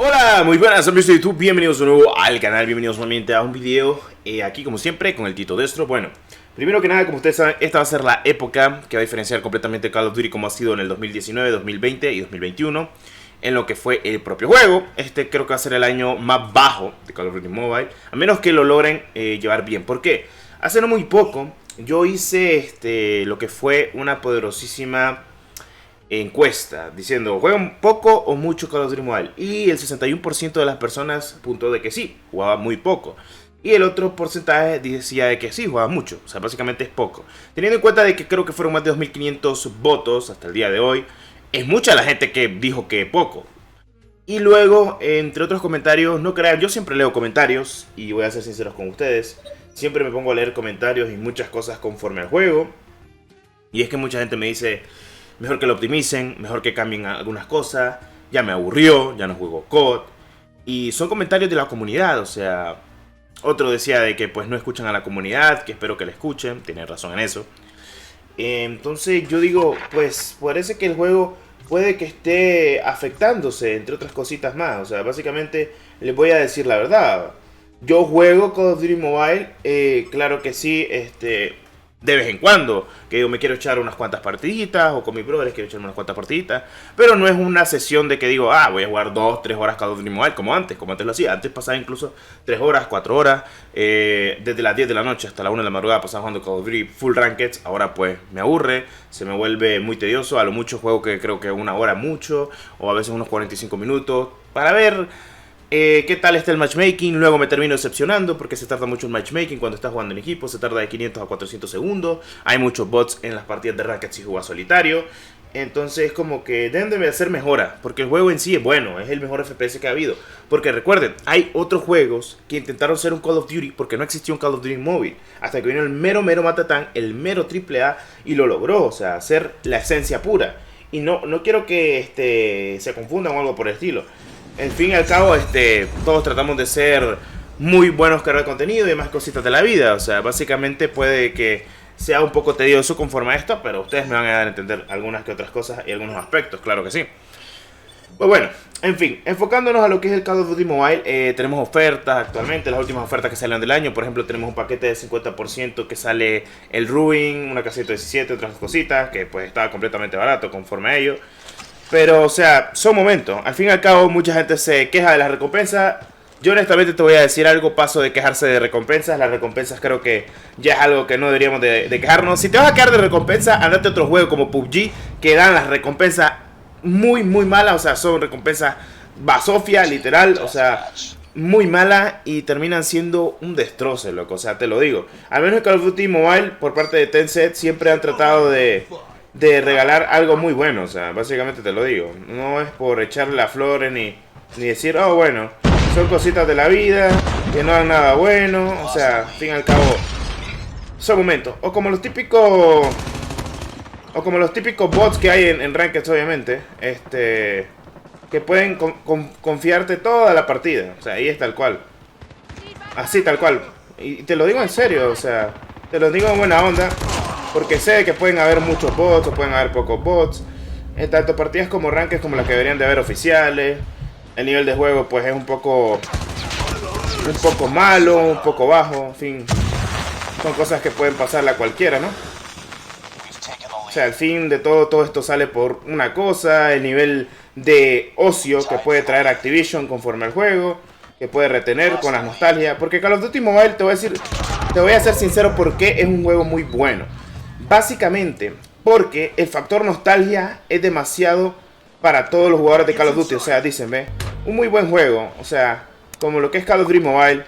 Hola, muy buenas amigos de YouTube, bienvenidos de nuevo al canal, bienvenidos nuevamente a un video aquí como siempre con el Tito Destro. Bueno, primero que nada, como ustedes saben, esta va a ser la época que va a diferenciar completamente Call of Duty como ha sido en el 2019, 2020 y 2021 en lo que fue el propio juego. Este creo que va a ser el año más bajo de Call of Duty Mobile, a menos que lo logren llevar bien. ¿Por qué? Hace no muy poco yo hice lo que fue una poderosísima encuesta diciendo ¿juegan poco o mucho Call of Duty Mobile? Y el 61% de las personas puntuó de que sí, jugaba muy poco. Y el otro porcentaje decía de que sí, jugaba mucho. O sea, básicamente es poco. Teniendo en cuenta de que creo que fueron más de 2500 votos hasta el día de hoy, es mucha la gente que dijo que poco. Y luego, entre otros comentarios, no crean, yo siempre leo comentarios y voy a ser sinceros con ustedes. Siempre me pongo a leer comentarios y muchas cosas conforme al juego. Y es que mucha gente me dice: mejor que lo optimicen, mejor que cambien algunas cosas, ya me aburrió, ya no juego COD. Y son comentarios de la comunidad, o sea, otro decía de que pues no escuchan a la comunidad, que espero que la escuchen, tiene razón en eso. Entonces yo digo, pues parece que el juego puede que esté afectándose, entre otras cositas más. O sea, básicamente les voy a decir la verdad. Yo juego Call of Duty Mobile, claro que sí, de vez en cuando, que yo me quiero echar unas cuantas partiditas, o con mis brothers quiero echarme unas cuantas partiditas, pero no es una sesión de que digo, voy a jugar 2-3 horas Call of Duty Mobile, como antes lo hacía. Antes pasaba incluso 3 horas, 4 horas, desde las 10 de la noche hasta la 1 de la madrugada pasaba jugando Call of Duty full ranked. Ahora pues me aburre, se me vuelve muy tedioso, a lo mucho juego que creo que una hora mucho, o a veces unos 45 minutos, para ver qué tal está el matchmaking. Luego me termino decepcionando porque se tarda mucho el matchmaking cuando estás jugando en equipo. Se tarda de 500 a 400 segundos. Hay muchos bots en las partidas de Ranked si juegas solitario. Entonces como que deben de hacer mejora, porque el juego en sí es bueno, es el mejor FPS que ha habido. Porque recuerden, hay otros juegos que intentaron ser un Call of Duty porque no existía un Call of Duty móvil, hasta que vino el mero matatán, el mero AAA, y lo logró, o sea, hacer la esencia pura. Y no quiero que se confundan o algo por el estilo. En fin y al cabo, todos tratamos de ser muy buenos creadores de contenido y demás cositas de la vida. O sea, básicamente puede que sea un poco tedioso conforme a esto, pero ustedes me van a dar a entender algunas que otras cosas y algunos aspectos, claro que sí. Pues bueno, en fin, enfocándonos a lo que es el Call of Duty Mobile, tenemos ofertas actualmente, las últimas ofertas que salen del año. Por ejemplo, tenemos un paquete de 50% que sale el Ruin, una caseta 17, otras cositas, que pues estaba completamente barato conforme a ello. Pero, o sea, son momentos. Al fin y al cabo, mucha gente se queja de las recompensas. Yo honestamente te voy a decir algo, paso de quejarse de recompensas. Las recompensas creo que ya es algo que no deberíamos de quejarnos. Si te vas a quejar de recompensas, andate a otro juego como PUBG, que dan las recompensas muy malas. O sea, son recompensas basofia, literal. O sea, muy malas y terminan siendo un destroce, loco. O sea, te lo digo. Al menos en Call of Duty Mobile, por parte de Tencent, siempre han tratado de regalar algo muy bueno. O sea, básicamente te lo digo, no es por echarle las flores ni decir, oh bueno, son cositas de la vida que no dan nada bueno. O sea, al fin y al cabo son momentos, o como los típicos bots que hay en Ranked, obviamente, que pueden confiarte toda la partida. O sea, ahí es tal cual, así tal cual, y te lo digo en serio. O sea, te lo digo en buena onda, porque sé que pueden haber muchos bots o pueden haber pocos bots. En tanto partidas como ranked como las que deberían de haber oficiales. El nivel de juego pues es un poco malo, un poco bajo. En fin, son cosas que pueden pasarle a cualquiera, ¿no? O sea, al fin de todo esto sale por una cosa: el nivel de ocio que puede traer Activision conforme al juego, que puede retener con la nostalgia. Porque Call of Duty Mobile, te voy a ser sincero, porque es un juego muy bueno. Básicamente porque el factor nostalgia es demasiado para todos los jugadores de Call of Duty. O sea, dicen, ve, un muy buen juego, o sea, como lo que es Call of Duty Mobile,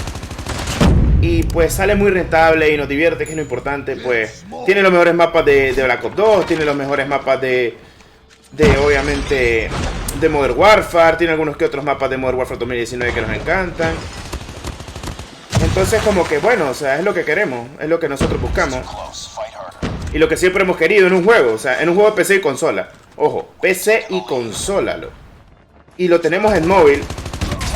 y pues sale muy rentable y nos divierte, que es lo importante. Pues tiene los mejores mapas de Black Ops 2, tiene los mejores mapas de obviamente de Modern Warfare, tiene algunos que otros mapas de Modern Warfare 2019 que nos encantan. Entonces como que bueno, o sea, es lo que queremos, es lo que nosotros buscamos y lo que siempre hemos querido en un juego. O sea, en un juego de PC y consola. Ojo, PC y consola. Y lo tenemos en móvil,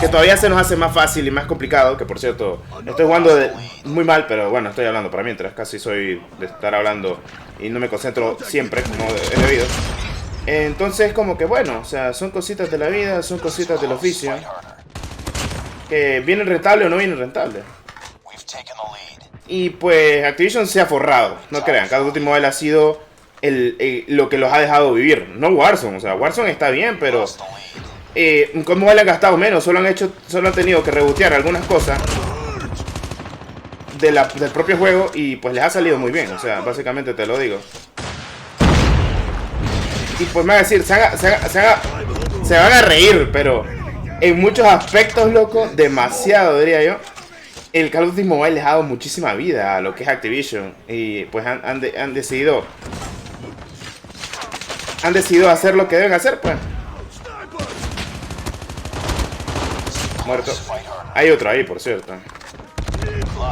que todavía se nos hace más fácil y más complicado. Que por cierto, estoy jugando muy mal, pero bueno, estoy hablando para mientras. Casi soy de estar hablando y no me concentro siempre, como es debido. Entonces como que bueno, o sea, son cositas de la vida, son cositas del oficio. Que vienen rentable o no vienen rentable. Y pues Activision se ha forrado, no crean. Call of Duty Mobile ha sido lo que los ha dejado vivir. No Warzone, o sea, Warzone está bien, pero con Mobile han gastado menos. Solo han tenido que rebotear algunas cosas del propio juego y pues les ha salido muy bien. O sea, básicamente te lo digo. Y pues me va a decir, se van a reír, pero en muchos aspectos, loco, demasiado diría yo. El Call of Duty Mobile les ha dado muchísima vida a lo que es Activision. Y pues han decidido hacer lo que deben hacer, pues. Muerto. Hay otro ahí, por cierto.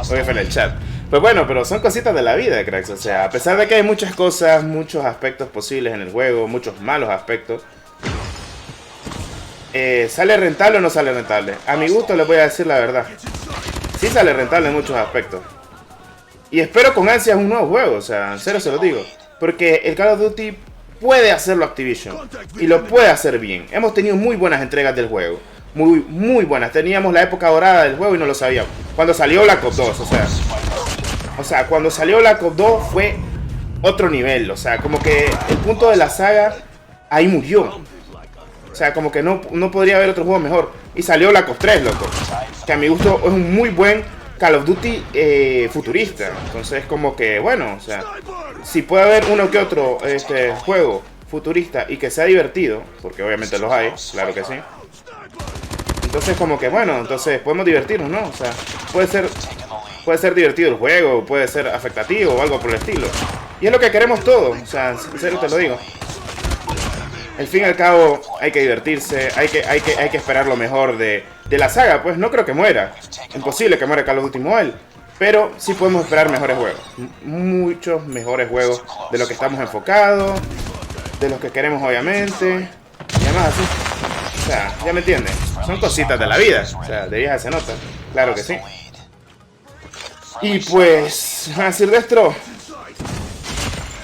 Voy a en el chat. Pues bueno, pero son cositas de la vida, cracks. O sea, a pesar de que hay muchas cosas, muchos aspectos posibles en el juego, muchos malos aspectos. ¿Sale rentable o no sale rentable? A mi gusto les voy a decir la verdad. Sí sale rentable en muchos aspectos. Y espero con ansias un nuevo juego, o sea, en serio se lo digo. Porque el Call of Duty puede hacerlo Activision. Y lo puede hacer bien. Hemos tenido muy buenas entregas del juego. Muy buenas. Teníamos la época dorada del juego y no lo sabíamos. Cuando salió Black Ops 2, o sea, cuando salió Black Ops 2 fue otro nivel. O sea, como que el punto de la saga ahí murió. O sea, como que no podría haber otro juego mejor. Y salió Black Ops 3, loco. Que a mi gusto es un muy buen Call of Duty futurista. Entonces, como que, bueno, o sea, si puede haber uno que otro juego futurista y que sea divertido, porque obviamente los hay, claro que sí. Entonces, como que, bueno, entonces podemos divertirnos, ¿no? O sea, puede ser divertido el juego, puede ser afectativo o algo por el estilo. Y es lo que queremos todos, o sea, en serio te lo digo. Al fin y al cabo hay que divertirse, hay que esperar lo mejor de la saga, pues no creo que muera. Imposible que muera Call of Duty Mobile, pero sí podemos esperar mejores juegos. Muchos mejores juegos de lo que estamos enfocados, de los que queremos obviamente, y además así. O sea, ya me entienden, son cositas de la vida, o sea, de vieja se nota, claro que sí. Y pues, a decir de esto,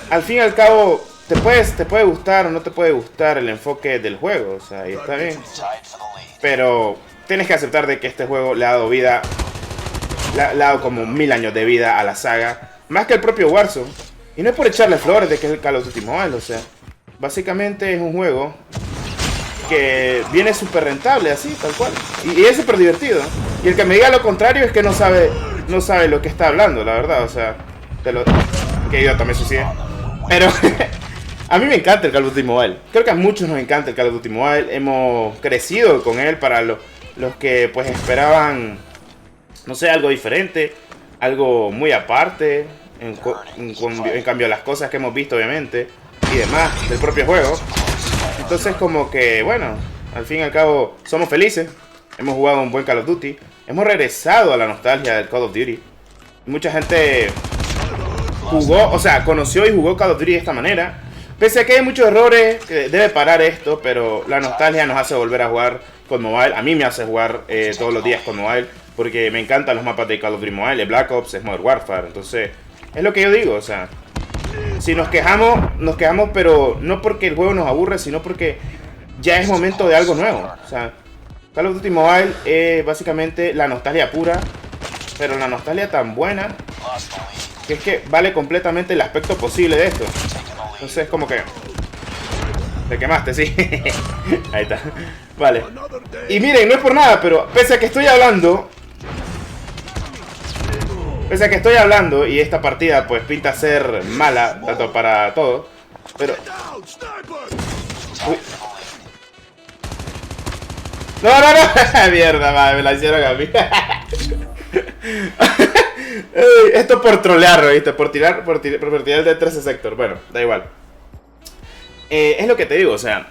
al fin y al cabo, te puede gustar o no te puede gustar el enfoque del juego, o sea, y está bien. Pero tienes que aceptar de que este juego le ha dado vida, le ha dado como 1000 años de vida a la saga, más que el propio Warzone. Y no es por echarle flores de que es el Call of Duty Mobile, o sea, básicamente es un juego que viene súper rentable, así, tal cual. Y es súper divertido. Y el que me diga lo contrario es que no sabe lo que está hablando, la verdad, o sea, que yo también suicide. Pero a mí me encanta el Call of Duty Mobile. Creo que a muchos nos encanta el Call of Duty Mobile. Hemos crecido con él para los que pues esperaban, no sé, algo diferente, algo muy aparte, en cambio a las cosas que hemos visto obviamente y demás del propio juego. Entonces como que bueno, al fin y al cabo somos felices. Hemos jugado un buen Call of Duty. Hemos regresado a la nostalgia del Call of Duty. Mucha gente jugó, o sea, conoció y jugó Call of Duty de esta manera. Pese a que hay muchos errores, que debe parar esto, pero la nostalgia nos hace volver a jugar con Mobile. A mí me hace jugar todos los días con Mobile, porque me encantan los mapas de Call of Duty Mobile, de Black Ops, es Modern Warfare. Entonces, es lo que yo digo, o sea, si nos quejamos, pero no porque el juego nos aburre, sino porque ya es momento de algo nuevo. O sea, Call of Duty Mobile es básicamente la nostalgia pura, pero la nostalgia tan buena que es que vale completamente el aspecto posible de esto. Entonces como que te quemaste, sí. Ahí está. Vale. Y miren, no es por nada, pero pese a que estoy hablando y esta partida pues pinta ser mala, tanto para todos, pero uy. No. Mierda, madre, me la hicieron a mí. Esto por trolear, ¿viste? Por tirar el de 13 sector. Bueno, da igual. Es lo que te digo, o sea,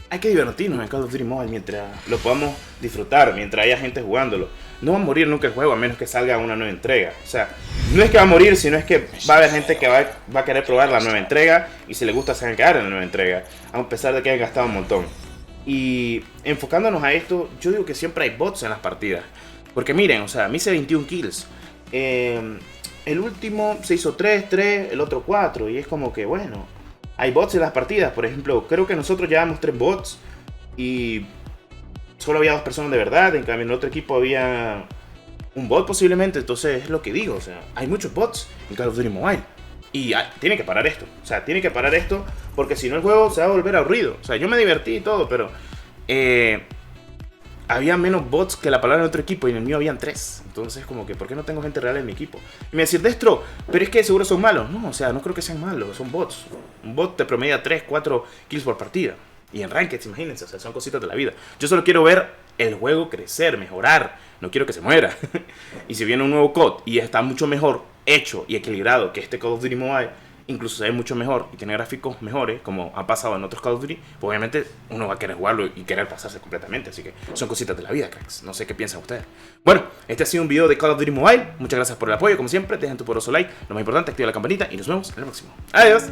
hay que divertirnos en Call of Duty Mobile mientras lo podamos disfrutar, mientras haya gente jugándolo. No va a morir nunca el juego a menos que salga una nueva entrega. O sea, no es que va a morir, sino es que va a haber gente que va a querer probar la nueva entrega y si le gusta se van a quedar en la nueva entrega, a pesar de que hayan gastado un montón. Y enfocándonos a esto, yo digo que siempre hay bots en las partidas. Porque miren, o sea, me hice 21 kills. El último se hizo 3, el otro 4. Y es como que, bueno, hay bots en las partidas. Por ejemplo, creo que nosotros llevamos 3 bots y solo había 2 personas de verdad. En cambio, en el otro equipo había un bot posiblemente. Entonces es lo que digo, o sea, hay muchos bots en Call of Duty Mobile. Y tiene que parar esto. O sea, tiene que parar esto porque si no el juego se va a volver aburrido. O sea, yo me divertí y todo, pero había menos bots que la palabra en otro equipo y en el mío habían 3. Entonces como que, ¿por qué no tengo gente real en mi equipo? Y me decís, Destro, pero es que seguro son malos. No, o sea, no creo que sean malos, son bots. Un bot te promedia 3, 4 kills por partida. Y en Ranked, imagínense, o sea, son cositas de la vida. Yo solo quiero ver el juego crecer, mejorar. No quiero que se muera. Y si viene un nuevo COD y está mucho mejor hecho y equilibrado que este Call of Duty Mobile, incluso se ve mucho mejor y tiene gráficos mejores, como ha pasado en otros Call of Duty, pues obviamente uno va a querer jugarlo y querer pasarse completamente. Así que son cositas de la vida, cracks. No sé qué piensan ustedes. Bueno, este ha sido un video de Call of Duty Mobile. Muchas gracias por el apoyo, como siempre. Dejen tu poderoso like. Lo más importante, activa la campanita y nos vemos en el próximo. Adiós.